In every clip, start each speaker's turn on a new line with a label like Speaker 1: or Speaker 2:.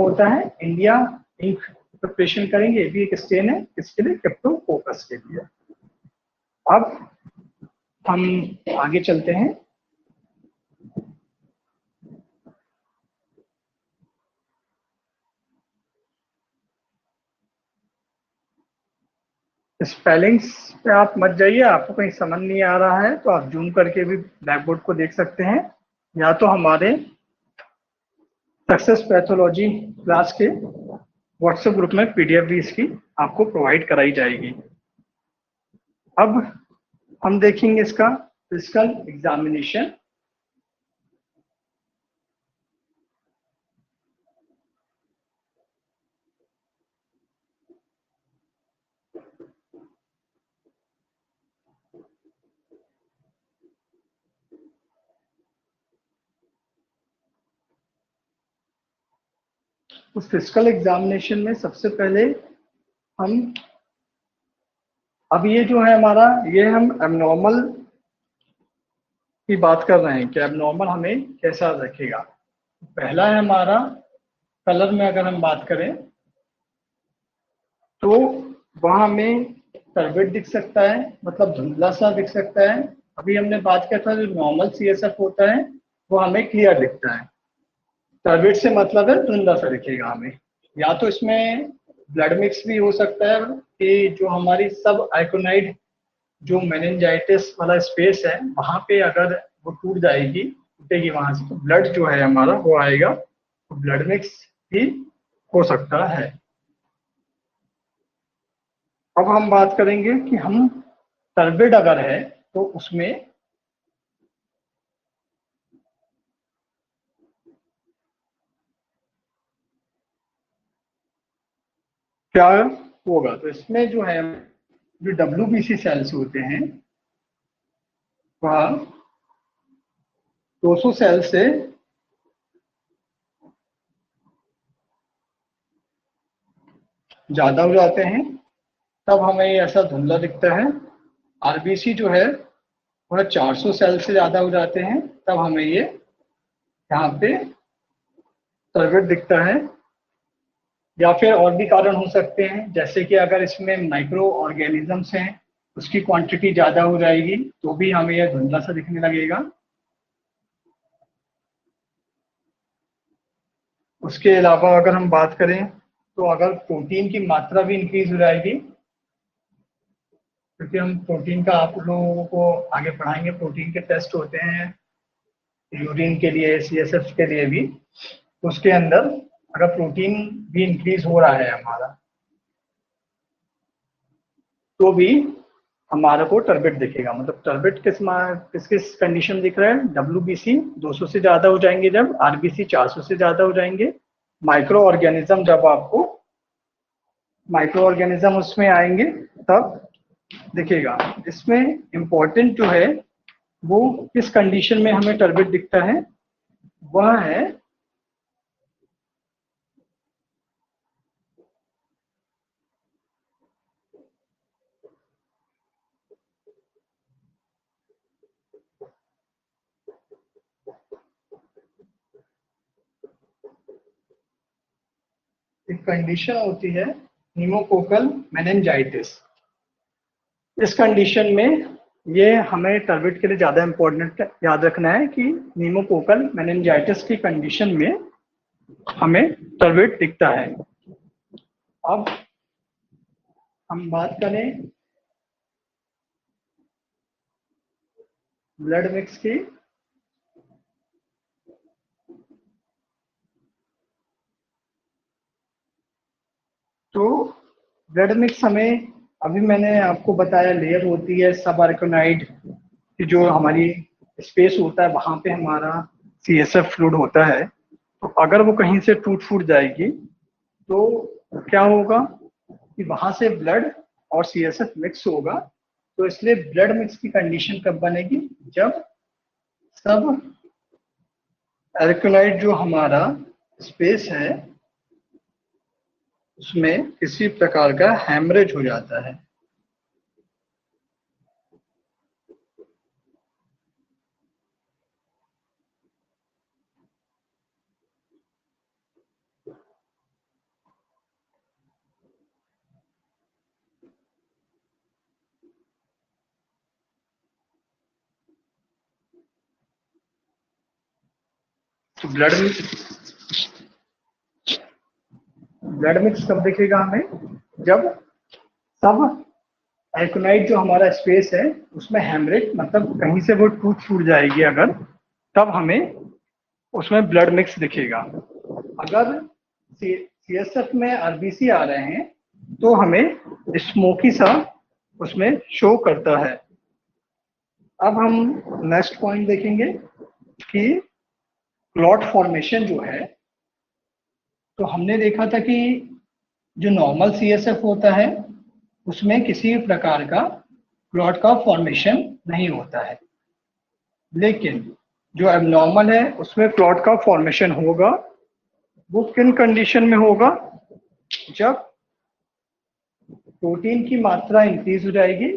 Speaker 1: होता है India ink preparation करेंगे, ये भी एक स्टेन है, किसके लिए, क्रिप्टोकोकस के लिए। अब हम आगे चलते हैं। स्पेलिंग्स पे आप मत जाइए, आपको कहीं समझ नहीं आ रहा है तो आप जूम करके भी ब्लैक बोर्ड को देख सकते हैं, या तो हमारे सक्सेस पैथोलॉजी क्लास के व्हाट्सएप ग्रुप में पीडीएफ भी इसकी आपको प्रोवाइड कराई जाएगी। अब हम देखेंगे इसका फिजिकल एग्जामिनेशन। उस फिजिकल एग्जामिनेशन में सबसे पहले हम, अब ये जो है हमारा, ये हम एबनॉर्मल की बात कर रहे हैं कि एबनॉर्मल हमें कैसा रखेगा। पहला है हमारा कलर में अगर हम बात करें तो वहां हमें टर्बिड दिख सकता है, मतलब धुंधला सा दिख सकता है। अभी हमने बात किया था जो नॉर्मल सीएसएफ होता है वो हमें क्लियर दिखता है, टर्बिड से मतलब है धुंधला सा दिखेगा हमें। या तो इसमें ब्लड मिक्स भी हो सकता है कि जो हमारी सब आइकोनाइड जो मेनिंजाइटिस वाला स्पेस है वहां पे अगर वो टूट जाएगी, टूटेगी वहां से, तो ब्लड जो है हमारा वो आएगा, तो ब्लड मिक्स भी हो सकता है। अब हम बात करेंगे कि हम टर्बिड अगर है तो उसमें क्या होगा। तो इसमें जो है जो डब्ल्यूबीसी सेल्स होते हैं वह 200 सेल से ज्यादा हो जाते हैं, तब हमें ये ऐसा धुंधला दिखता है। आरबीसी जो है वह 400 सेल से ज्यादा हो जाते हैं, तब हमें ये यहाँ पे टर्बिड दिखता है। या फिर और भी कारण हो सकते हैं, जैसे कि अगर इसमें माइक्रो ऑर्गेनिजम्स हैं उसकी क्वांटिटी ज्यादा हो जाएगी तो भी हमें यह धुंधला सा दिखने लगेगा। उसके अलावा अगर हम बात करें तो अगर प्रोटीन की मात्रा भी इंक्रीज हो जाएगी, क्योंकि हम प्रोटीन का आप लोगों को आगे पढ़ाएंगे, प्रोटीन के टेस्ट होते हैं यूरिन के लिए, सीएसएफ के लिए भी, उसके अंदर अगर प्रोटीन भी इंक्रीज हो रहा है हमारा तो भी हमारे को टर्बिड दिखेगा। मतलब टर्बिड किस किस कंडीशन दिख रहा है, डब्ल्यूबीसी 200 से ज्यादा हो जाएंगे, जब आरबीसी 400 से ज्यादा हो जाएंगे, माइक्रो ऑर्गेनिज्म जब आपको माइक्रो ऑर्गेनिज्म उसमें आएंगे तब दिखेगा। इसमें इंपॉर्टेंट जो है वो किस कंडीशन में हमें टर्बिड दिखता है, वह है एक कंडीशन होती है न्यूमोकोकल मेनिंजाइटिस। इस कंडीशन में ये हमें टर्बिड के लिए ज्यादा इंपॉर्टेंट याद रखना है कि न्यूमोकोकल मेनिंजाइटिस की कंडीशन में हमें टर्बिड दिखता है। अब हम बात करें ब्लड मिक्स की, तो ब्लड मिक्स हमें, अभी मैंने आपको बताया लेयर होती है सब आर्कोनाइड की, जो हमारी स्पेस होता है वहां पे हमारा सीएसएफ फ्लूइड होता है। तो अगर वो कहीं से टूट फूट जाएगी तो क्या होगा कि वहां से ब्लड और सीएसएफ मिक्स होगा। तो इसलिए ब्लड मिक्स की कंडीशन कब बनेगी, जब सब एल्कोलाइड जो हमारा स्पेस है उसमें किसी प्रकार का हैमरेज हो जाता है। ब्लड मिक्स कब दिखेगा हमें, जब सब एल्कोनाइट जो हमारा स्पेस है उसमें हेमरेज मतलब कहीं से वो टूट फूट जाएगी अगर, तब हमें उसमें ब्लड मिक्स दिखेगा। अगर सीएसएफ में आरबीसी आ रहे हैं तो हमें स्मोकी सा उसमें शो करता है। अब हम नेक्स्ट पॉइंट देखेंगे कि क्लॉट फॉर्मेशन जो है, तो हमने देखा था कि जो नॉर्मल सीएसएफ होता है उसमें किसी प्रकार का क्लॉट का फॉर्मेशन नहीं होता है, लेकिन जो एबनॉर्मल है उसमें क्लॉट का फॉर्मेशन होगा। वो किन कंडीशन में होगा, जब प्रोटीन की मात्रा इंक्रीज हो जाएगी,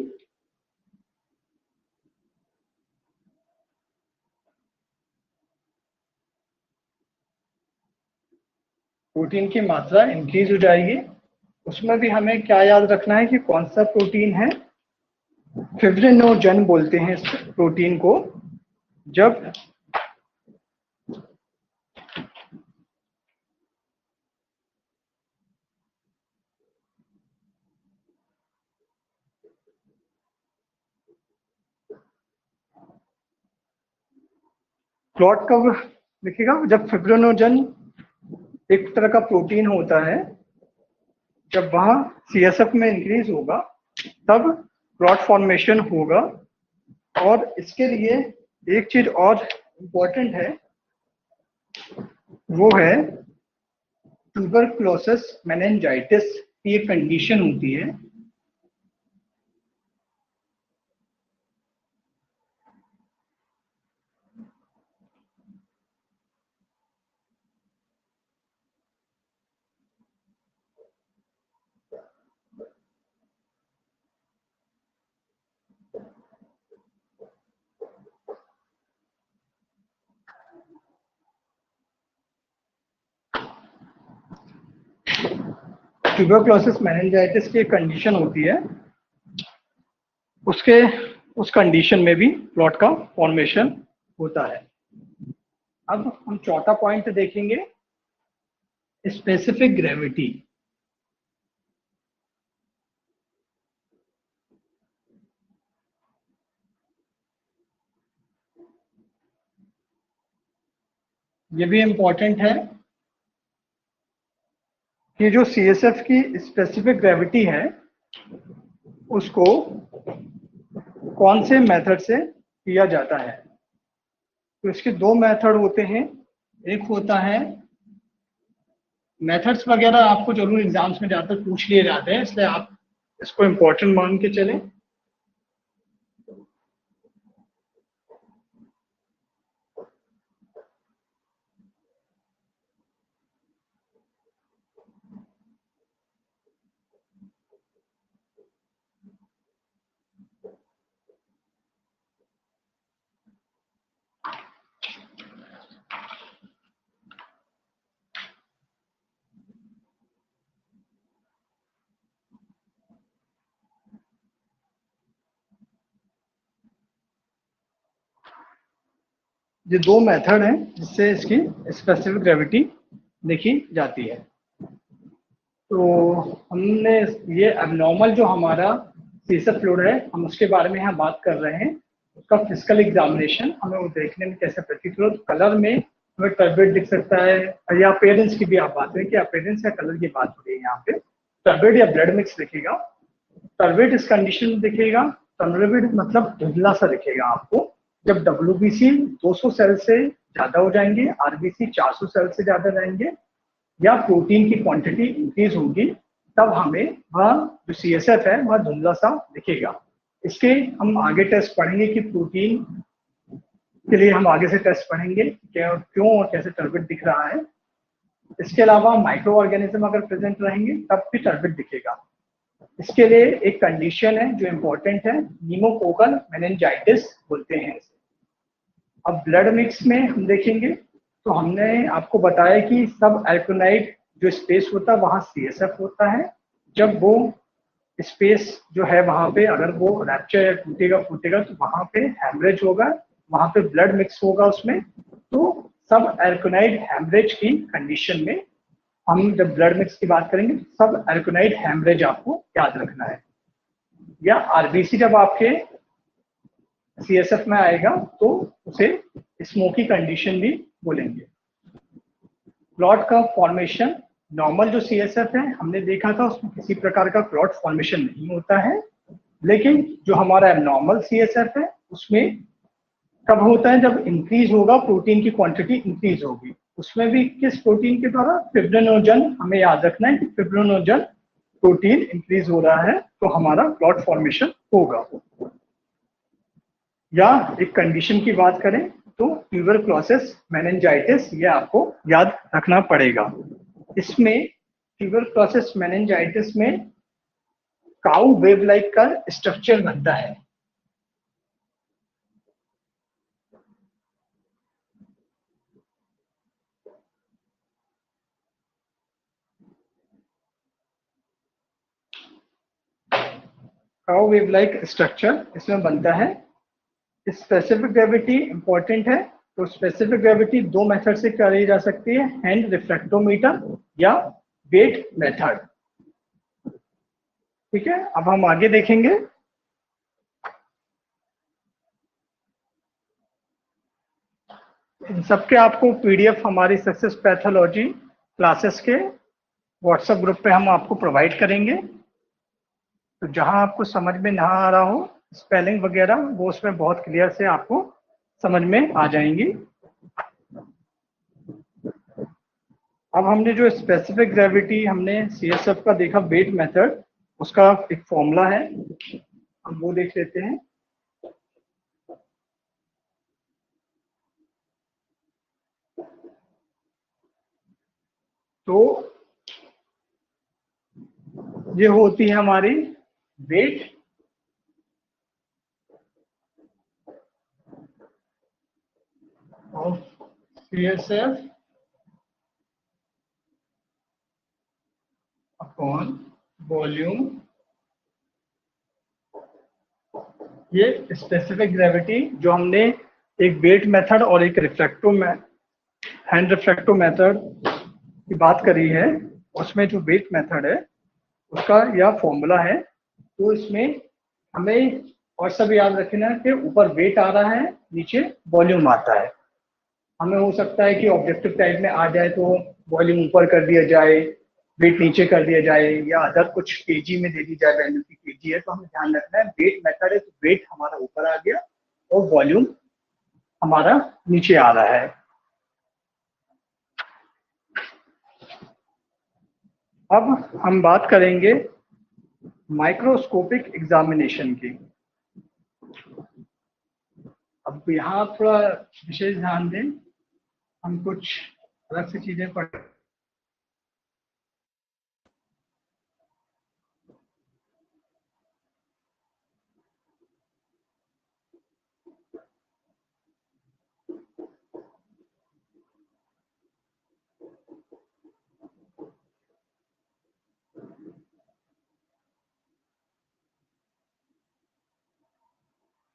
Speaker 1: प्रोटीन की मात्रा इंक्रीज हो जाएगी। उसमें भी हमें क्या याद रखना है कि कौन सा प्रोटीन है, फिब्रिनोजन बोलते हैं इस प्रोटीन को। जब क्लॉट कब दिखेगा, जब फिब्रिनोजन एक तरह का प्रोटीन होता है, जब वहां सीएसएफ में इंक्रीज होगा तब क्लॉट फॉर्मेशन होगा। और इसके लिए एक चीज और इम्पोर्टेंट है, वो है ट्यूबरक्लोसिस मेनिंजाइटिस की एक कंडीशन होती है। ट्यूबरक्लोसिस मेनिंजाइटिस की एक कंडीशन होती है, उस कंडीशन में भी क्लॉट का फॉर्मेशन होता है। अब हम चौथा पॉइंट देखेंगे, स्पेसिफिक ग्रेविटी। ये भी इम्पोर्टेंट है कि जो सीएसएफ की स्पेसिफिक ग्रेविटी है उसको कौन से मेथड से किया जाता है। तो इसके दो मेथड होते हैं। एक होता है, मेथड्स वगैरह आपको जरूर एग्जाम्स में ज्यादातर पूछ लिए जाते हैं, इसलिए आप इसको इम्पोर्टेंट मान के चलें। ये दो मेथड हैं जिससे इसकी स्पेसिफिक ग्रेविटी देखी जाती है। तो हमने ये एबनॉर्मल जो हमारा सीएसएफ फ्लूइड है, हम उसके बारे में यहाँ बात कर रहे हैं। उसका फिजिकल एग्जामिनेशन हमें वो देखने में कैसे प्रतीत हो, कलर में हमें टर्बिड दिख सकता है, या अपेयरेंस की भी आप बात करें कि अपेयरेंस या कलर की बात हो रही है यहाँ पे, टर्बिड या ब्लड मिक्स दिखेगा। टर्बिड इस कंडीशन में दिखेगा, टर्बिड मतलब धुंधला सा दिखेगा आपको, जब डब्ल्यूबीसी 200 सेल से ज्यादा हो जाएंगे, आरबीसी 400 सेल से ज्यादा रहेंगे, या प्रोटीन की क्वांटिटी इंक्रीज होगी, तब हमें वह जो सीएसएफ है वह धुंधला सा दिखेगा। इसके हम आगे टेस्ट पढ़ेंगे कि प्रोटीन के लिए हम आगे से टेस्ट पढ़ेंगे क्यों और कैसे टर्बिड दिख रहा है। इसके अलावा माइक्रो ऑर्गेनिज्म अगर प्रेजेंट रहेंगे तब भी टर्बिड दिखेगा। इसके लिए एक कंडीशन है जो इम्पोर्टेंट है, न्यूमोकोकल मेनिंजाइटिस बोलते हैं इसे। अब ब्लड मिक्स में हम देखेंगे तो हमने आपको बताया कि सब एल्कोनाइट जो स्पेस होता है वहां सीएसएफ होता है। जब वो स्पेस जो है वहां पे अगर वो रैप्चर या टूटेगा फूटेगा तो वहां पे हेमरेज होगा, वहां पे ब्लड मिक्स होगा उसमें, तो सब एल्कोनाइड हैमरेज की कंडीशन में हम जब ब्लड मिक्स की बात करेंगे सब एल्कोनाइड हैमरेज आपको याद रखना है। या आरबीसी जब आपके सीएसएफ में आएगा तो उसे स्मोकी कंडीशन भी बोलेंगे। क्लॉट का फॉर्मेशन, नॉर्मल जो सीएसएफ है हमने देखा था उसमें किसी प्रकार का क्लॉट फॉर्मेशन नहीं होता है, लेकिन जो हमारा नॉर्मल सीएसएफ है उसमें कब होता है, जब इंक्रीज होगा प्रोटीन की क्वांटिटी इंक्रीज होगी। उसमें भी किस प्रोटीन के द्वारा, फिब्रिनोजन, हमें याद रखना है कि फिब्रिनोजन प्रोटीन इंक्रीज हो रहा है तो हमारा क्लॉट फॉर्मेशन होगा। या एक कंडीशन की बात करें तो ट्यूबरक्लोसिस मेनिंजाइटिस, ये आपको याद रखना पड़ेगा। इसमें ट्यूबरक्लोसिस मेनिंजाइटिस में काउ वेव लाइक का स्ट्रक्चर बनता है। काउ वेव लाइक स्ट्रक्चर इसमें बनता है। स्पेसिफिक ग्रेविटी इंपॉर्टेंट है, तो स्पेसिफिक ग्रेविटी दो मेथड से करी जा सकती है, हैंड रिफ्रैक्टोमीटर या वेट मेथड। ठीक है, अब हम आगे देखेंगे। इन सबके आपको पीडीएफ हमारी सक्सेस पैथोलॉजी क्लासेस के व्हाट्सएप ग्रुप पे हम आपको प्रोवाइड करेंगे। तो जहां आपको समझ में ना आ रहा हो स्पेलिंग वगैरह, वो उसमें बहुत क्लियर से आपको समझ में आ जाएंगी। अब हमने जो स्पेसिफिक ग्रेविटी हमने सीएसएफ का देखा वेट मेथड, उसका एक फॉर्मूला है, हम वो देख लेते हैं। तो ये होती है हमारी weight of CSF upon volume. ये स्पेसिफिक ग्रेविटी जो हमने एक वेट मेथड और एक हैंड रिफ्रैक्टो मेथड की बात करी है, उसमें जो वेट मेथड है उसका यह फॉर्मूला है। तो इसमें हमें और सब याद रखना है कि ऊपर वेट आ रहा है, नीचे वॉल्यूम आता है। हमें हो सकता है कि ऑब्जेक्टिव टाइप में आ जाए तो वॉल्यूम ऊपर कर दिया जाए, वेट नीचे कर दिया जाए, या अदर कुछ केजी में दे दी जाए, वैल्यू की केजी है तो हमें ध्यान रखना है वेट मेथड है तो वेट हमारा ऊपर आ गया और वॉल्यूम हमारा नीचे आ रहा है। अब हम बात करेंगे माइक्रोस्कोपिक एग्जामिनेशन की। अब यहाँ थोड़ा विशेष ध्यान दें, हम कुछ अलग सी चीजें पढ़।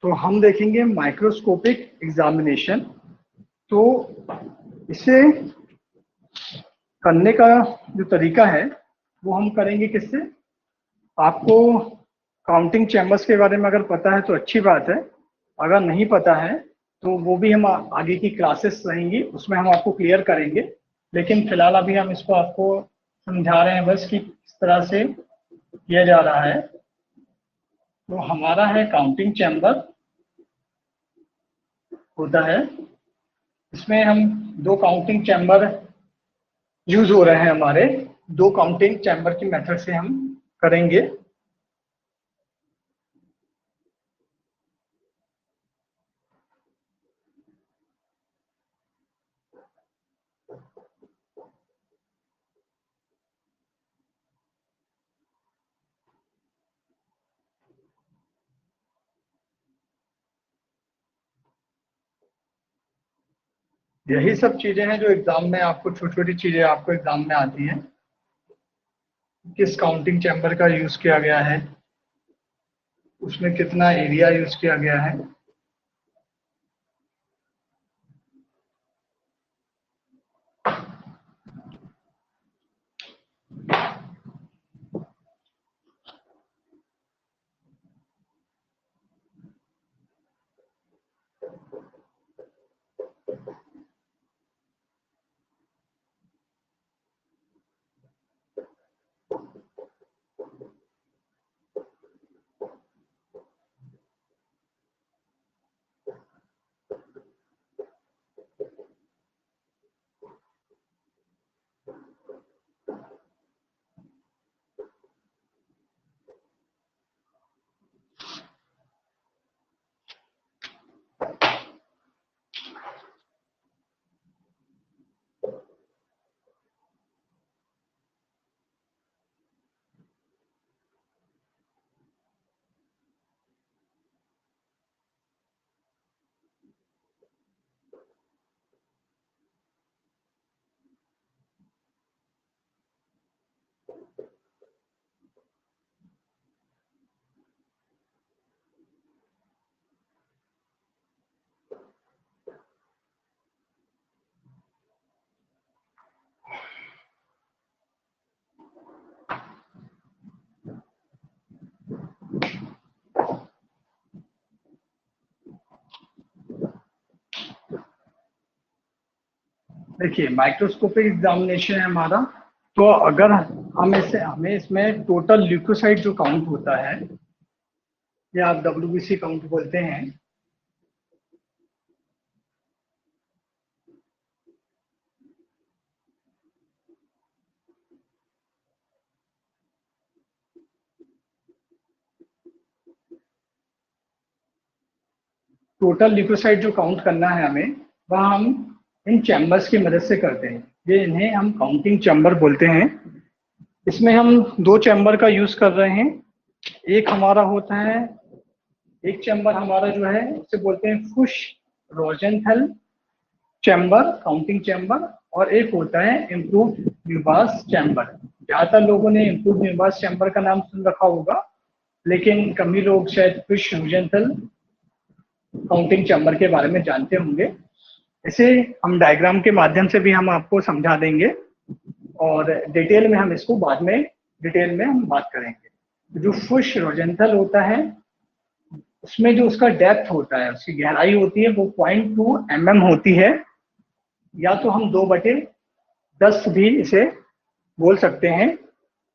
Speaker 1: तो हम देखेंगे माइक्रोस्कोपिक एग्जामिनेशन। तो इसे करने का जो तरीका है वो हम करेंगे किससे, आपको काउंटिंग चैम्बर्स के बारे में अगर पता है तो अच्छी बात है, अगर नहीं पता है तो वो भी हम आगे की क्लासेस रहेंगी उसमें हम आपको क्लियर करेंगे। लेकिन फिलहाल अभी हम इसको आपको समझा रहे हैं बस कि किस तरह से किया जा रहा है। तो हमारा है काउंटिंग चैम्बर होता है, इसमें हम दो काउंटिंग चैम्बर यूज हो रहे हैं हमारे, दो काउंटिंग चैम्बर की मेथड से हम करेंगे। यही सब चीजें हैं जो एग्जाम में आपको, छोटी छोटी चीजें आपको एग्जाम में आती हैं, किस काउंटिंग चैम्बर का यूज किया गया है, उसमें कितना एरिया यूज किया गया है। देखिए माइक्रोस्कोपिक एग्जामिनेशन है हमारा, तो अगर हमें इसमें टोटल ल्यूकोसाइट जो काउंट होता है, या आप WBC काउंट बोलते हैं, टोटल ल्यूकोसाइट जो काउंट करना है हमें, वह हम इन चैम्बर्स की मदद से करते हैं। ये इन्हें हम काउंटिंग चैम्बर बोलते हैं। इसमें हम दो चैम्बर का यूज कर रहे हैं। एक हमारा होता है, एक चैम्बर हमारा जो है उसे बोलते हैं फुश रोजेंथल चैम्बर, काउंटिंग चैम्बर, और एक होता है इम्प्रूव न्यूबास चैम्बर। ज्यादातर लोगों ने इम्प्रूव न्यूबास चैम्बर का नाम सुन रखा होगा, लेकिन कम ही लोग शायद फुश रोजेंथल काउंटिंग चैम्बर के बारे में जानते होंगे। इसे हम डायग्राम के माध्यम से भी हम आपको समझा देंगे, और डिटेल में हम इसको बाद में डिटेल में हम बात करेंगे। जो फुश रोजेंथल होता है, उसमें जो उसका डेप्थ होता है, उसकी गहराई होती है, वो 0.2 mm होती है, या तो हम 2/10 भी इसे बोल सकते हैं।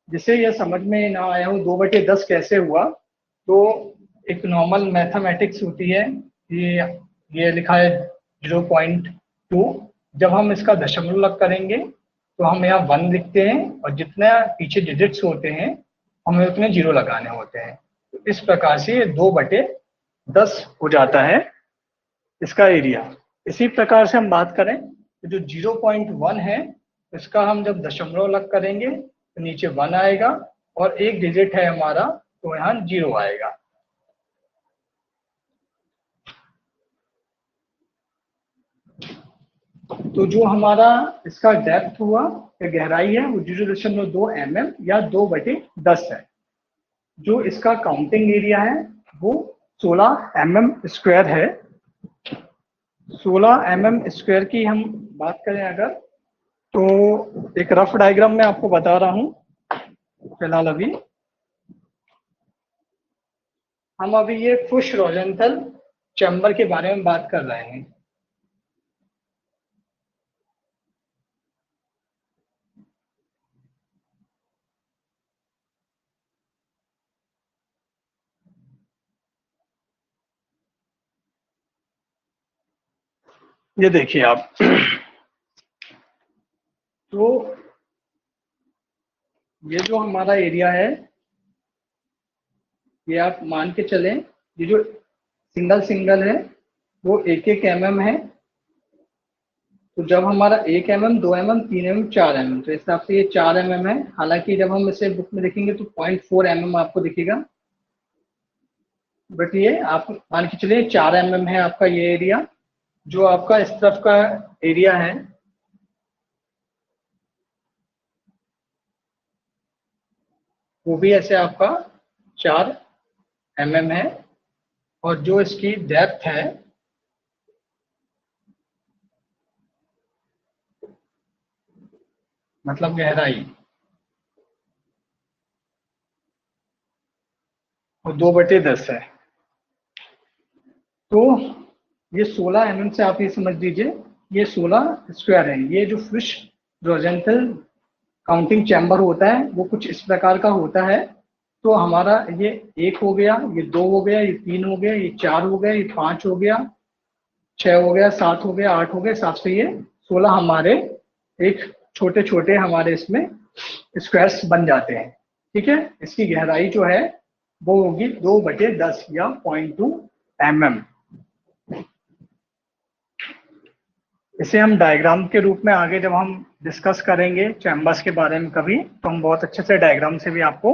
Speaker 1: जिसे यह समझ में ना आया हो 2/10 कैसे हुआ, तो एक नॉर्मल मैथमेटिक्स होती है। ये ये लिखा है 0.2। जब हम इसका दशमलव करेंगे तो हम यहाँ 1 लिखते हैं, और जितना पीछे डिजिट्स होते हैं हमें उतने जीरो लगाने होते हैं। तो इस प्रकार से ये 2/10 हो जाता है इसका एरिया। इसी प्रकार से हम बात करें तो जो 0.1 है, इसका हम जब दशमलव लग करेंगे तो नीचे 1 आएगा, और एक डिजिट है हमारा तो यहाँ 0 आएगा। तो जो हमारा इसका डेप्थ हुआ या गहराई है वो 0.2 mm या 2/10 है। जो इसका काउंटिंग एरिया है वो 16 mm² है। 16 mm² की हम बात करें अगर, तो एक रफ डायग्राम में आपको बता रहा हूं। फिलहाल अभी हम अभी ये फुश रोजेंथल चैम्बर के बारे में बात कर रहे हैं। ये देखिए आप, तो ये जो हमारा एरिया है, ये आप मान के चलें, ये जो सिंगल सिंगल है वो 1-1 mm है। तो जब हमारा 1 mm, 2 mm, 3 mm, 4 mm, तो इस हिसाब से ये 4 mm है। हालांकि जब हम इसे बुक में देखेंगे तो 0.4 mm आपको दिखेगा, बट ये आप मान के चलिए 4 mm है आपका ये एरिया। जो आपका इस तरफ का एरिया है, वो भी ऐसे आपका 4 mm है। और जो इसकी डेप्थ है, मतलब गहराई, वो 2/10 है। तो ये 16 mm से आप ये समझ लीजिए, ये 16 स्क्वायर है। ये जो फिश रोजेंटल काउंटिंग चैम्बर होता है वो कुछ इस प्रकार का होता है। तो हमारा ये 1 हो गया, ये 2 हो गया, ये 3 हो गया, ये 4 हो गया, ये 5 हो गया, 6 हो गया, 7 हो गया, 8 हो गया, 7 से ये 16 हमारे एक छोटे छोटे हमारे इसमें स्क्वायर्स बन जाते हैं। ठीक है, इसकी गहराई जो है वो होगी 2/10 या 0.2 mm। इसे हम डायग्राम के रूप में आगे जब हम डिस्कस करेंगे चैम्बर्स के बारे में कभी, तो हम बहुत अच्छे से डायग्राम से भी आपको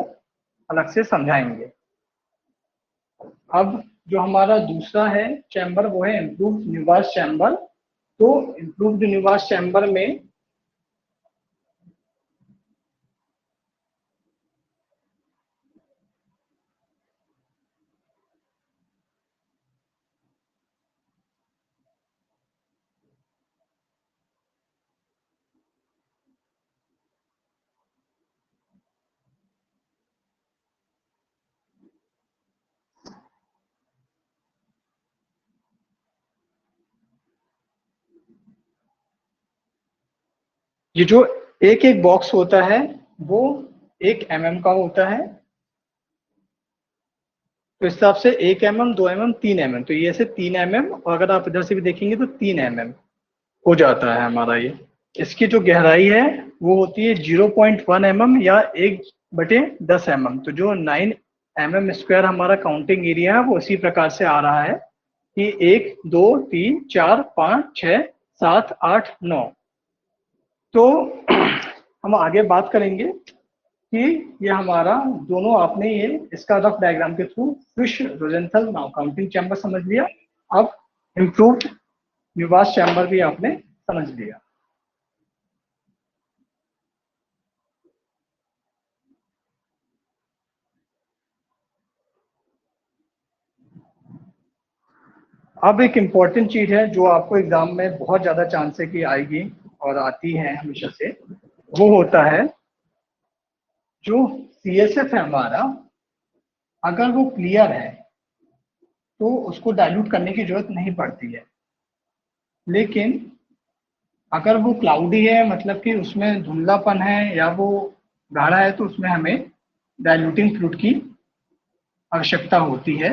Speaker 1: अलग से समझाएंगे। अब जो हमारा दूसरा है चैम्बर, वो है इम्प्रूव्ड न्यूबास चैम्बर। तो इम्प्रूव्ड न्यूबास चैम्बर में ये जो एक एक बॉक्स होता है वो 1 mm का होता है। तो इस हिसाब से 1 mm, 2 mm, 3 mm, तो ये ऐसे 3 mm, और अगर आप इधर से भी देखेंगे तो 3 mm हो जाता है हमारा ये। इसकी जो गहराई है वो होती है 0.1 mm या 1/10 mm। तो जो 9 mm² हमारा काउंटिंग एरिया है वो इसी प्रकार से आ रहा है कि 1, 2, 3, 4, 5, 6, 7, 8, 9। तो हम आगे बात करेंगे कि ये हमारा दोनों, आपने ये इसका रफ डायग्राम के थ्रू फिश रोजेंथल काउंटिंग चैम्बर समझ लिया। अब इम्प्रूव्ड न्यूवास चैम्बर भी आपने समझ लिया। अब एक इम्पॉर्टेंट चीज है जो आपको एग्जाम में बहुत ज्यादा चांस है कि आएगी और आती है हमेशा से, वो होता है जो सीएसएफ है हमारा, अगर वो क्लियर है तो उसको डाइल्यूट करने की जरूरत नहीं पड़ती है। लेकिन अगर वो क्लाउडी है, मतलब कि उसमें धुंधलापन है या वो गाढ़ा है, तो उसमें हमें डाइल्यूटिंग फ्लूइड की आवश्यकता होती है,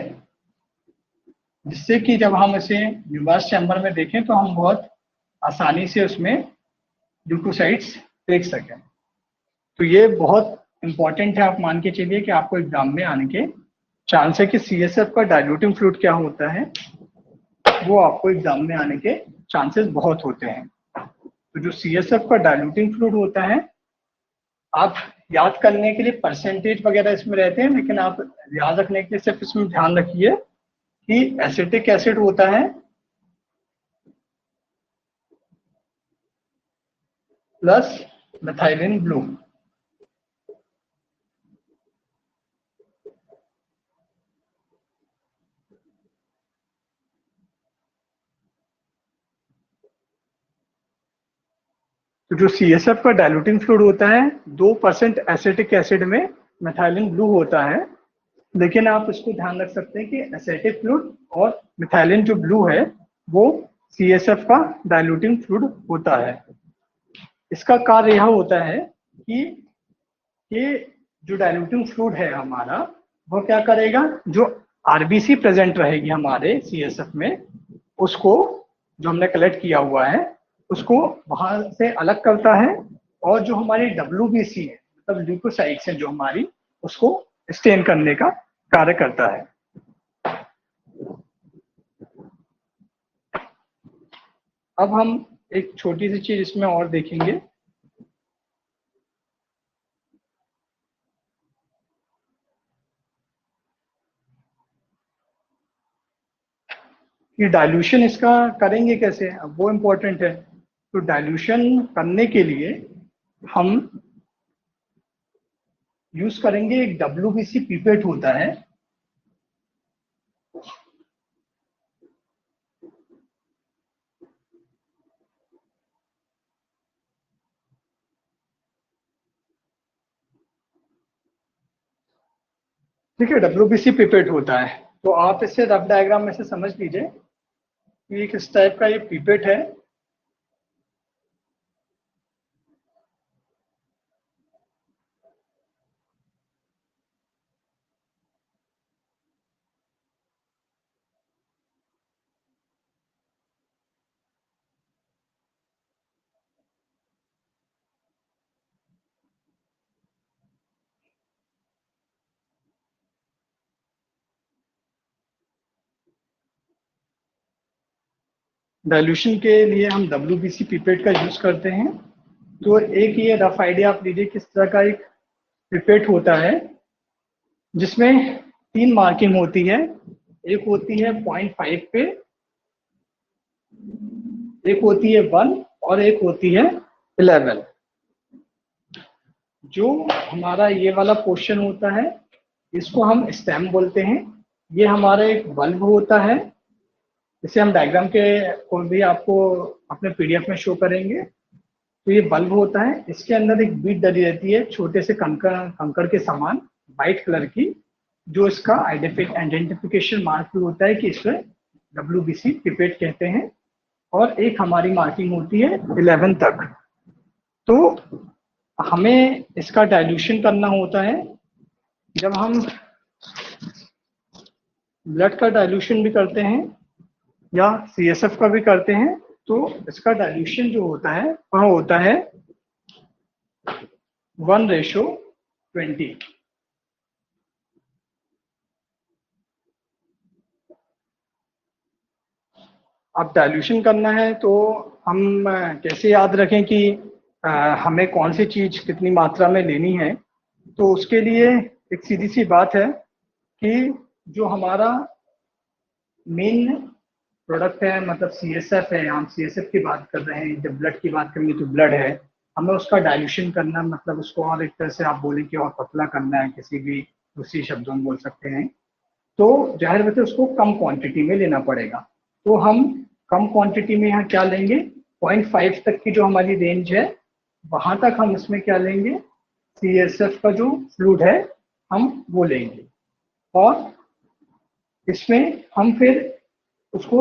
Speaker 1: जिससे कि जब हम इसे न्यूवास चैम्बर में देखें तो हम बहुत आसानी से उसमें ल्यूकोसाइट्स देख सकें। तो ये बहुत इंपॉर्टेंट है, आप मान के चलिए कि आपको एग्जाम में आने के चांस है कि सीएसएफ का डाइल्यूटिंग फ्लूइड क्या होता है, वो आपको एग्जाम में आने के चांसेस बहुत होते हैं। तो जो सीएसएफ का डाइल्यूटिंग फ्लूइड होता है, आप याद करने के लिए परसेंटेज वगैरह इसमें रहते हैं, लेकिन आप याद रखने के लिए सिर्फ इसमें ध्यान रखिए कि एसिटिक एसिड होता है प्लस मेथाइलिन ब्लू। तो जो सीएसएफ का डाइल्यूटिंग फ्लूइड होता है 2% एसिटिक एसिड में मेथाइलिन ब्लू होता है। लेकिन आप इसको ध्यान रख सकते हैं कि एसिटिक फ्लूइड और मिथाइलिन जो ब्लू है वो सीएसएफ का डाइल्यूटिंग फ्लूइड होता है। इसका कार्य यह होता है कि ये जो डाइल्यूटिंग फ्लूइड है हमारा, वो क्या करेगा, जो आरबीसी प्रेजेंट रहेगी हमारे सीएसएफ में, उसको, जो हमने कलेक्ट किया हुआ है, उसको वहां से अलग करता है, और जो हमारी डब्ल्यूबीसी है, मतलब ल्यूकोसाइट्स है जो हमारी, उसको स्टेन करने का कार्य करता है। अब हम एक छोटी सी चीज इसमें और देखेंगे कि डाइल्यूशन इसका करेंगे कैसे, अब वो इम्पोर्टेंट है। तो डाइल्यूशन करने के लिए हम यूज करेंगे एक डब्ल्यूबीसी पीपेट होता है। ठीक है, डब्ल्यूबीसी पिपेट होता है। तो आप इसे रफ डायग्राम में से समझ लीजिए कि किस टाइप का ये पिपेट है। डाइल्यूशन के लिए हम डब्ल्यूबीसी पिपेट का यूज करते हैं। तो एक ये रफ आइडिया आप लीजिए किस तरह का एक पिपेट होता है, जिसमें 3 मार्किंग होती है। एक होती है 0.5 पे, एक होती है 1, और एक होती है 11। जो हमारा ये वाला पोर्शन होता है, इसको हम स्टेम बोलते हैं। ये हमारा एक बल्ब होता है, इसे हम डायग्राम के को भी आपको अपने पीडीएफ में शो करेंगे। तो ये बल्ब होता है, इसके अंदर एक बीट डली रहती है छोटे से कंकड़ कंकड़ के समान, वाइट कलर की, जो इसका आइडेंटिफिकेशन मार्क होता है कि इसे डब्ल्यूबीसी पिपेट कहते हैं। और एक हमारी मार्किंग होती है 11 तक। तो हमें इसका डाइल्यूशन करना होता है। जब हम ब्लड का डाइल्यूशन भी करते हैं या CSF का भी करते हैं, तो इसका डाइल्यूशन जो होता है वह होता है 1:20। अब डाइल्यूशन करना है तो हम कैसे याद रखें कि हमें कौन सी चीज कितनी मात्रा में लेनी है। तो उसके लिए एक सीधी सी बात है कि जो हमारा मेन प्रोडक्ट है, मतलब CSF है, हम CSF की बात कर रहे हैं, जब ब्लड की बात करेंगे तो ब्लड है, हमें उसका डाइल्यूशन करना, मतलब उसको और एक तरह से आप बोलें कि और पतला करना है, किसी भी दूसरी शब्दों में बोल सकते हैं, तो जाहिर बात है उसको कम क्वांटिटी में लेना पड़ेगा। तो हम कम क्वांटिटी में यहाँ क्या लेंगे, 0.5 तक की जो हमारी रेंज है वहां तक हम इसमें क्या लेंगे, CSF का जो फ्लूइड है हम वो लेंगे, और इसमें हम फिर उसको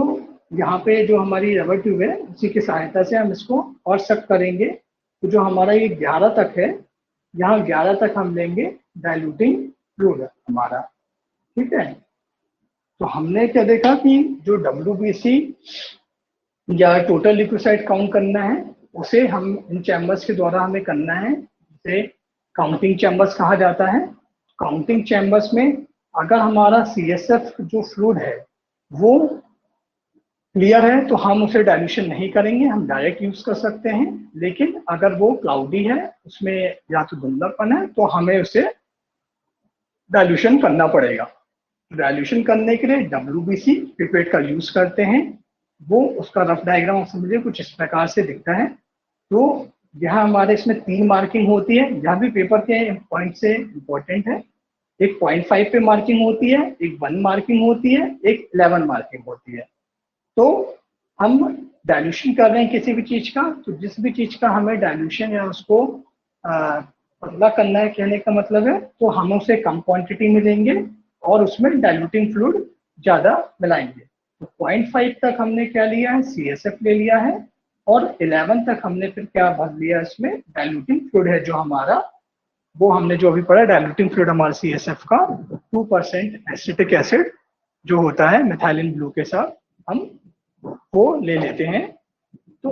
Speaker 1: यहाँ पे जो हमारी रबर ट्यूब है उसी की सहायता से हम इसको और सक करेंगे। तो जो हमारा ये 11 तक है, यहाँ 11 तक हम लेंगे डाइल्यूटिंग फ्लूइड हमारा। ठीक है, तो हमने क्या देखा कि जो WBC या टोटल लिक्विसाइड काउंट करना है उसे हम इन चैम्बर्स के द्वारा हमें करना है, जिसे काउंटिंग चैम्बर्स कहा जाता है। काउंटिंग चैम्बर्स में अगर हमारा CSF जो फ्लूइड है वो क्लियर है तो हम उसे डाइल्यूशन नहीं करेंगे, हम डायरेक्ट यूज कर सकते हैं। लेकिन अगर वो क्लाउडी है, उसमें या तो धुंधलापन है, तो हमें उसे डाइल्यूशन करना पड़ेगा। डाइल्यूशन करने के लिए WBC पिपेट का यूज करते हैं। वो उसका रफ डायग्राम समझिए कुछ इस प्रकार से दिखता है। तो यहाँ हमारे इसमें 3 मार्किंग होती है, यहाँ भी पेपर के पॉइंट से इम्पोर्टेंट है। एक 0.5 पे मार्किंग होती है, एक 1 मार्किंग होती है, एक 11 मार्किंग होती है। तो हम डाइल्यूशन कर रहे हैं किसी भी चीज का, तो जिस भी चीज का हमें डाइल्यूशन या उसको पतला करना है, कहने का मतलब है, तो हम उसे कम क्वांटिटी में लेंगे और उसमें डाइल्यूटिंग फ्लूइड ज्यादा मिलाएंगे। तो 0.5 तक हमने क्या लिया है, CSF ले लिया है, और 11 तक हमने फिर क्या भर लिया, इसमें डाइल्यूटिंग फ्लूइड है जो हमारा, वो हमने जो अभी पढ़ा डाइल्यूटिंग फ्लूइड हमारा CSF का 2% एसिटिक एसिड जो होता है मिथाइलिन ब्लू के साथ, हम वो ले लेते हैं। तो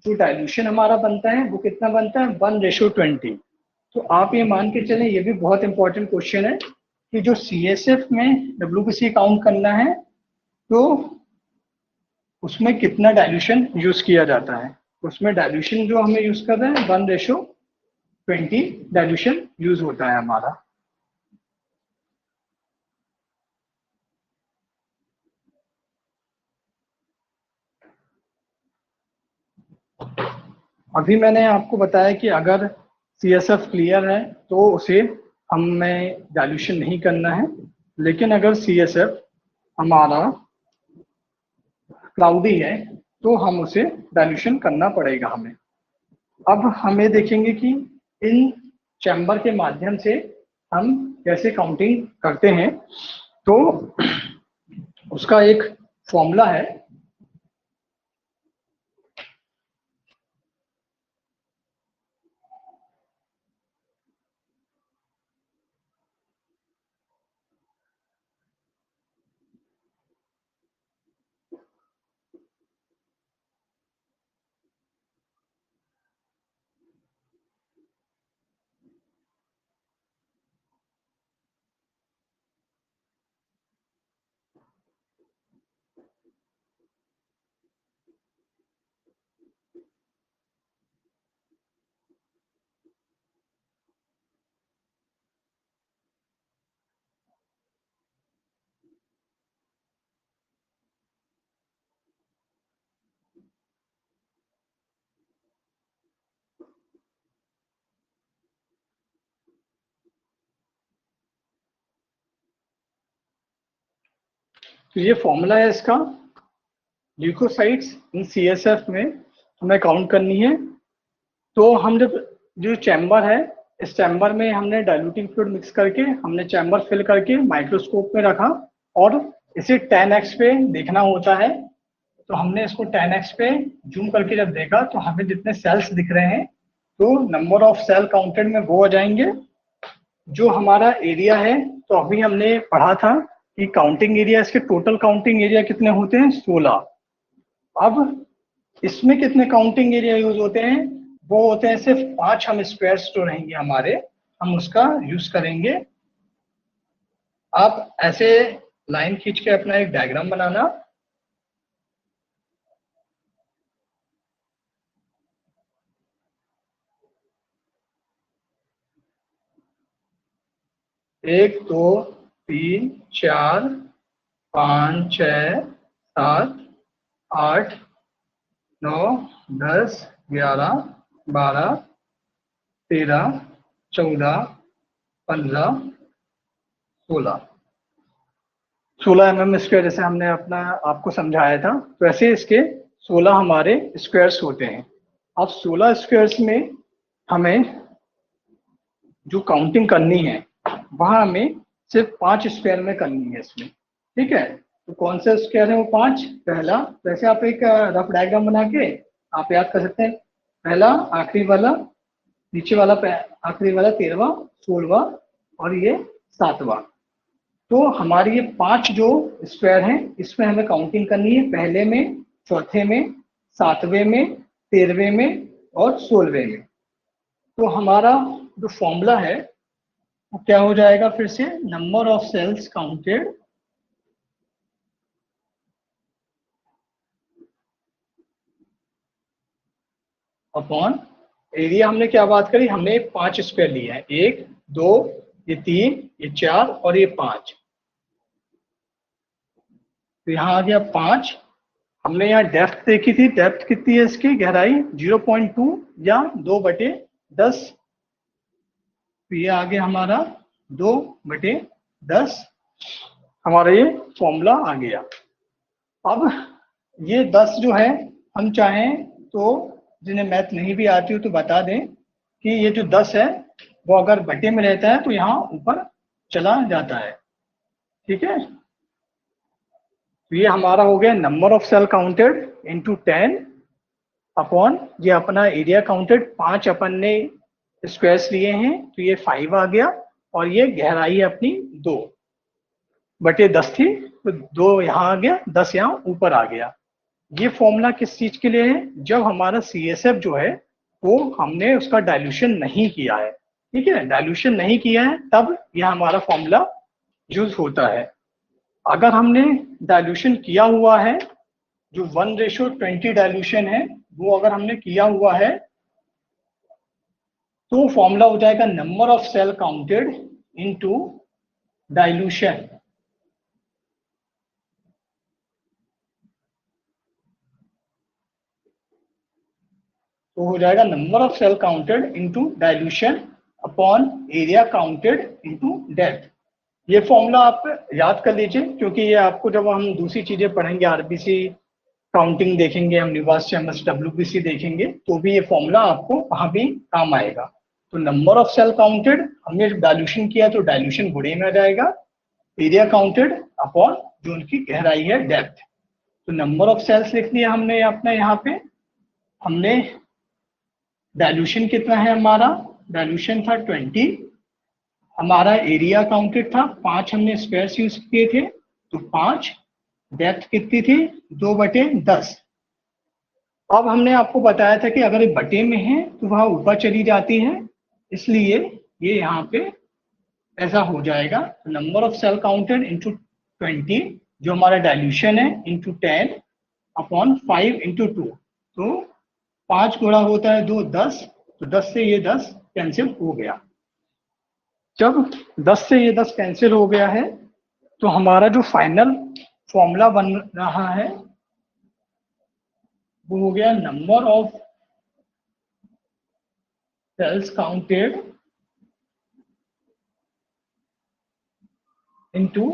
Speaker 1: जो डाइल्यूशन हमारा बनता है वो कितना बनता है, 1:20। तो आप ये मान के चलें, ये भी बहुत इंपॉर्टेंट क्वेश्चन है कि जो CSF में WBC काउंट करना है तो उसमें कितना डाइल्यूशन यूज किया जाता है। उसमें डाइल्यूशन जो हमें यूज कर रहे हैं 1:20 डाइल्यूशन यूज होता है हमारा। अभी मैंने आपको बताया कि अगर CSF क्लियर है तो उसे हमें डाइल्यूशन नहीं करना है, लेकिन अगर CSF हमारा क्लाउडी है तो हम उसे डाइल्यूशन करना पड़ेगा हमें। अब हमें देखेंगे कि इन चैम्बर के माध्यम से हम कैसे काउंटिंग करते हैं। तो उसका एक फॉर्मूला है। तो ये फॉर्मूला है इसका, ल्यूकोसाइट्स इन CSF में हमें काउंट करनी है। तो हम जब जो चैम्बर है, इस चैम्बर में हमने डाइल्यूटिंग फ्लूइड मिक्स करके हमने चैम्बर फिल करके माइक्रोस्कोप में रखा और इसे 10x पे देखना होता है। तो हमने इसको 10x पे जूम करके जब देखा तो हमें जितने सेल्स दिख रहे हैं तो नंबर ऑफ सेल काउंटेड में वो आ जाएंगे। जो हमारा एरिया है, तो अभी हमने पढ़ा था कि काउंटिंग एरिया, इसके टोटल काउंटिंग एरिया कितने होते हैं, 16। अब इसमें कितने काउंटिंग एरिया यूज होते हैं, वो होते हैं सिर्फ 5। हम स्क्वायर्स जो रहेंगे हमारे, हम उसका यूज करेंगे। आप ऐसे लाइन खींच के अपना एक डायग्राम बनाना। एक, दो, तीन, चार, 5, 6, 7, 8, 9, 10, 11, 12, 13, 14, 15, 16। 16 स्क्वायर, जैसे हमने अपना आपको समझाया था, तो ऐसे इसके 16 हमारे स्क्वायर्स होते हैं। अब 16 स्क्वायर्स में हमें जो काउंटिंग करनी है, वहां हमें सिर्फ 5 स्क्वायर में करनी है इसमें। ठीक है, तो कौन से स्क्वायर है वो 5? पहला, वैसे आप एक रफ डायग्राम बना के आप याद कर सकते हैं। पहला, आखिरी वाला, नीचे वाला, आखिरी वाला 13वां, 16वां और ये 7वां। तो हमारी ये 5 जो स्क्वायर हैं, इसमें हमें काउंटिंग करनी है। पहले में, चौथे में, 7वें में, 13वें में और 16वें में। तो हमारा जो फॉर्मूला है वो क्या हो जाएगा, फिर से number of cells counted upon area. हमने क्या बात करी, हमने 5 स्क्वायर लिया है, 1, 2, ये 3, ये 4 और ये 5। तो यहाँ आ गया 5। हमने यहाँ डेप्थ देखी थी, डेप्थ कितनी है इसकी, गहराई 0.2 या 2/10। तो ये आ गया हमारा 2/10। हमारा ये फॉर्मूला आ गया। अब ये 10 जो है, हम चाहें तो, जिन्हें मैथ नहीं भी आती हो तो बता दें कि ये जो 10 है वो अगर बटे में रहता है तो यहाँ ऊपर चला जाता है। ठीक है, तो ये हमारा हो गया number of cell counted into 10 upon ये अपना एरिया काउंटेड। 5 अपन ने स्क्वायर्स लिए हैं, तो ये 5 आ गया। और ये गहराई है अपनी 2/10 थी, तो 2 यहाँ आ गया, 10 यहाँ ऊपर आ गया। ये फॉर्मूला किस चीज के लिए है, जब हमारा CSF जो है वो हमने उसका डाइल्यूशन नहीं किया है। ठीक है, डाइल्यूशन नहीं किया है तब यह हमारा फॉर्मूला यूज होता है। अगर हमने डाइल्यूशन किया हुआ है, जो 1:20 डाइल्यूशन है, वो अगर हमने किया हुआ है, तो फॉर्मूला हो जाएगा number of cell counted into dilution. तो हो जाएगा number of cell counted into dilution upon area counted into depth. ये फॉर्मूला आप याद कर लीजिए, क्योंकि ये आपको जब हम दूसरी चीजें पढ़ेंगे, RBC काउंटिंग देखेंगे, हम निवास चैम्बर्स WBC देखेंगे, तो भी ये फॉर्मूला आपको वहां भी काम आएगा। तो नंबर ऑफ सेल काउंटेड, हमने डाइल्यूशन किया तो डाइल्यूशन गुणे में आ जाएगा, एरिया काउंटेड अपॉन जो उनकी गहराई है, डेप्थ। तो नंबर ऑफ सेल्स लिख दिया हमने अपना यहाँ पे। हमने डाइल्यूशन कितना है हमारा, डाइल्यूशन था 20। हमारा एरिया काउंटेड था 5, हमने स्क्वायर्स यूज किए थे तो 5। डेप्थ कितनी थी, 2/10। अब हमने आपको बताया था कि अगर ये बटे में है तो वह ऊपर चली जाती है, इसलिए ये यहाँ पे ऐसा हो जाएगा। Number of cell counted into 20 जो हमारा डाइल्यूशन है, इंटू 10 अपॉन 5 इंटू 2। तो 5 गुणा होता है 2, 10। तो 10 से ये 10 कैंसिल हो गया। जब 10 से ये 10 कैंसिल हो गया है, तो हमारा जो फाइनल फॉर्मूला बन रहा है वो हो गया number of cells counted into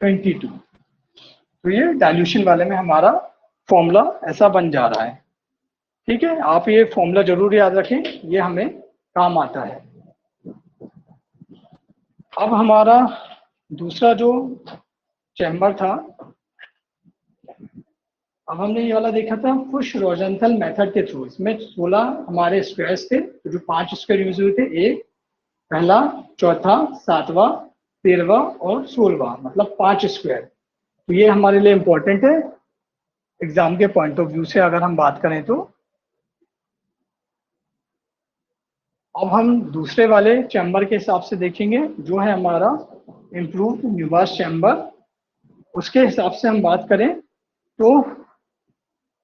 Speaker 1: 22। तो ये डाइल्यूशन वाले में हमारा फॉर्मूला ऐसा बन जा रहा है। ठीक है, आप ये फॉर्मूला जरूर याद रखें, ये हमें काम आता है। अब हमारा दूसरा जो चैम्बर था, अब हमने ये वाला देखा था पुश रोजेंथल मेथड के थ्रू। इसमें 16 हमारे स्क्वायर्स थे, तो जो 5 स्क्वायर यूज हुए थे, एक, पहला, चौथा, सातवां, 13वां और 16वां, मतलब 5 स्क्वायर। तो ये हमारे लिए इम्पोर्टेंट है एग्जाम के पॉइंट ऑफ व्यू से अगर हम बात करें तो। अब हम दूसरे वाले चैम्बर के हिसाब से देखेंगे, जो है हमारा इम्प्रूव्ड न्यूवास चैम्बर। उसके हिसाब से हम बात करें तो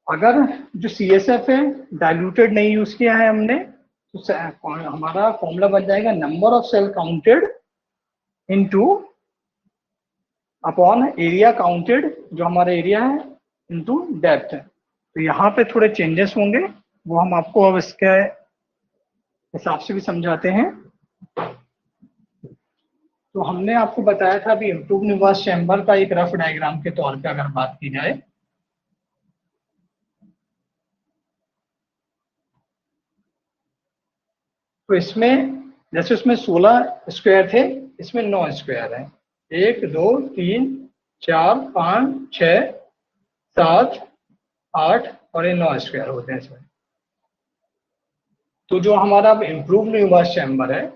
Speaker 1: अगर जो CSF है डाइल्यूटेड नहीं यूज किया है हमने, तो हमारा फॉर्मूला बन जाएगा number of cell counted into upon area counted, जो हमारा एरिया है, इनटू डेप्थ। तो यहाँ पे थोड़े चेंजेस होंगे, वो हम आपको अब इसके हिसाब से भी समझाते हैं। तो हमने आपको बताया था अभी इम्प्रूव न्यूवास चैम्बर का एक रफ डायग्राम के तौर पे अगर बात की जाए, तो इसमें जैसे उसमें 16 स्क्वायर थे, इसमें 9 स्क्वायर है। 1 2 3 4 5 6 7 8 और ये 9 स्क्वायर होते हैं इसमें। तो जो हमारा अब इम्प्रूव न्यूवास चैम्बर है,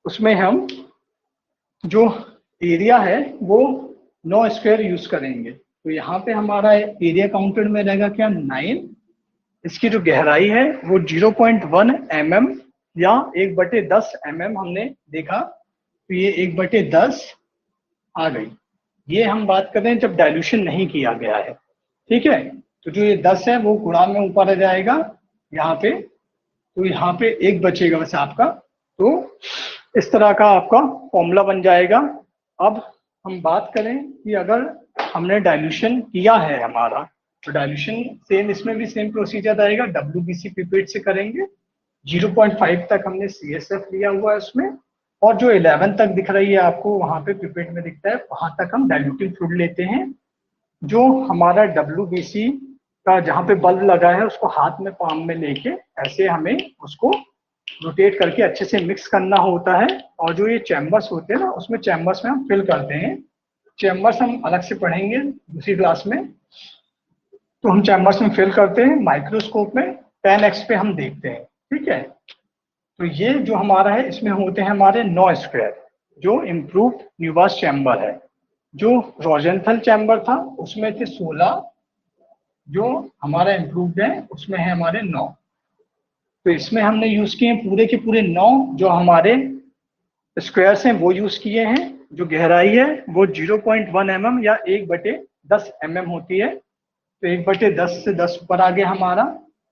Speaker 1: उसमें हम जो एरिया है वो 9 स्क्वायर यूज करेंगे। तो यहाँ पे हमारा एरिया काउंटेड में रहेगा क्या, 9। इसकी जो गहराई है वो 0.1 mm या 1/10 mm हमने देखा, तो ये 1/10 आ गई। ये हम बात कर रहे हैं जब डाइल्यूशन नहीं किया गया है, ठीक है। तो जो ये 10 है वो गुणा में ऊपर आ जाएगा यहाँ पे, तो यहाँ पे 1 बचेगा बस आपका। तो इस तरह का आपका फॉर्मूला बन जाएगा। अब हम बात करें कि अगर हमने डाइल्यूशन किया है हमारा, तो डाइल्यूशन सेम इसमें भी सेम प्रोसीजर रहेगा, WBC पिपेट से करेंगे। 0.5 तक हमने CSF लिया हुआ है उसमें, और जो 11 तक दिख रही है आपको वहां पे पिपेट में दिखता है, वहां तक हम डाइल्यूटिंग फ्लूइड लेते हैं। जो हमारा WBC का जहाँ पे बल्ब लगा है उसको हाथ में पाम में लेके ऐसे हमें उसको रोटेट करके अच्छे से मिक्स करना होता है। और जो ये चैम्बर्स होते हैं ना, उसमें चैम्बर्स में हम फिल करते हैं। चैम्बर्स हम अलग से पढ़ेंगे दूसरी क्लास में। तो हम चैम्बर्स में फिल करते हैं, माइक्रोस्कोप में 10x पे हम देखते हैं, ठीक है। तो ये जो हमारा है इसमें होते हैं हमारे 9 स्क्वायर, जो इम्प्रूव्ड न्यूवास चैम्बर है। जो रोजेंथल चैम्बर था उसमें थे 16, जो हमारा इम्प्रूव्ड है उसमें है हमारे 9। तो इसमें हमने यूज किए पूरे के पूरे 9 जो हमारे स्क्वायर्स हैं वो यूज किए हैं। जो गहराई है वो 0.1 mm या 1/10 mm होती है। तो 1/10 से 10 ऊपर आ गया हमारा।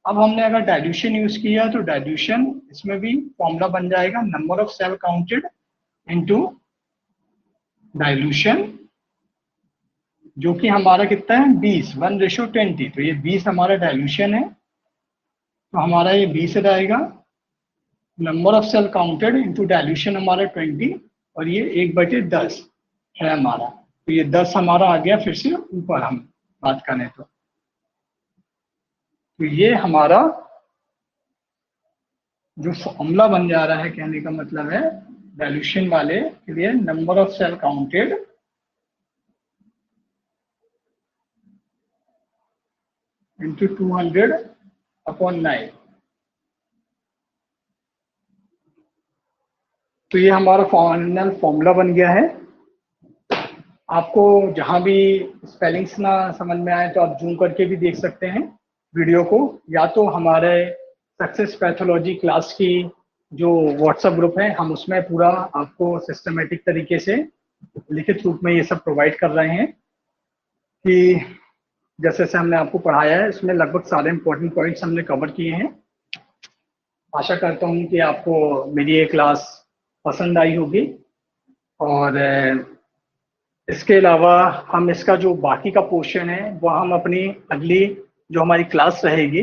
Speaker 1: अब हमने अगर डाइल्यूशन यूज किया तो डाइल्यूशन, इसमें भी फॉर्मूला बन जाएगा number of cell counted into dilution, जो कि हमारा कितना है 20, 1:20। तो ये 20 हमारा डाइल्यूशन है, तो हमारा ये 20 रहेगा। Number of cell counted into dilution हमारा 20, और ये 1/10 है हमारा। तो ये 10 हमारा आ गया फिर से ऊपर हम बात करें तो ये हमारा जो फॉर्मूला बन जा रहा है, कहने का मतलब है डाइल्यूशन वाले के लिए number of cell counted into 200/9। तो ये हमारा फाइनल फॉर्मूला बन गया है। आपको जहां भी स्पेलिंग्स ना समझ में आए तो आप जूम करके भी देख सकते हैं वीडियो को, या तो हमारे सक्सेस पैथोलॉजी क्लास की जो व्हाट्सएप ग्रुप है, हम उसमें पूरा आपको सिस्टमेटिक तरीके से लिखित रूप में ये सब प्रोवाइड कर रहे हैं कि जैसे जैसे हमने आपको पढ़ाया है इसमें लगभग सारे इंपॉर्टेंट पॉइंट्स हमने कवर किए हैं। आशा करता हूँ कि आपको मेरी ये क्लास पसंद आई होगी। और इसके अलावा हम इसका जो बाकी का पोर्शन है वो हम अपनी अगली जो हमारी क्लास रहेगी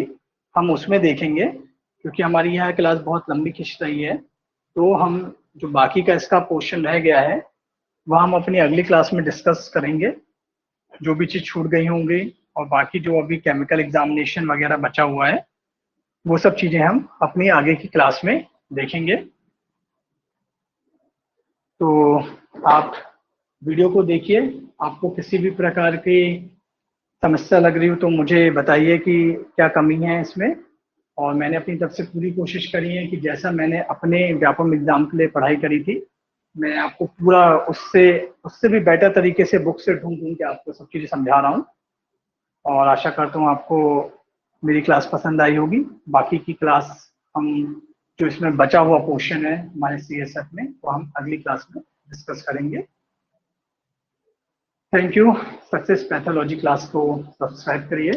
Speaker 1: हम उसमें देखेंगे, क्योंकि हमारी यह क्लास बहुत लंबी खिंच रही है। तो हम जो बाकी का इसका पोर्शन रह गया है वह हम अपनी अगली क्लास में डिस्कस करेंगे, जो भी चीज़ छूट गई होंगी। और बाकी जो अभी केमिकल एग्जामिनेशन वगैरह बचा हुआ है वो सब चीज़ें हम अपनी आगे की क्लास में देखेंगे। तो आप वीडियो को देखिए, आपको किसी भी प्रकार की समस्या लग रही हो तो मुझे बताइए कि क्या कमी है इसमें। और मैंने अपनी तरफ से पूरी कोशिश करी है कि जैसा मैंने अपने व्यापम एग्जाम के लिए पढ़ाई करी थी, मैं आपको पूरा उससे उससे भी बेटर तरीके से बुक से ढूंढ ढूंढ के आपको सब चीज़ें समझा रहा हूँ। और आशा करता हूँ आपको मेरी क्लास पसंद आई होगी। बाकी की क्लास हम, जो इसमें बचा हुआ पोर्शन है हमारे सीएसएफ में, वो हम अगली क्लास में डिस्कस करेंगे। Thank you. Success pathology class को सब्सक्राइब करिए।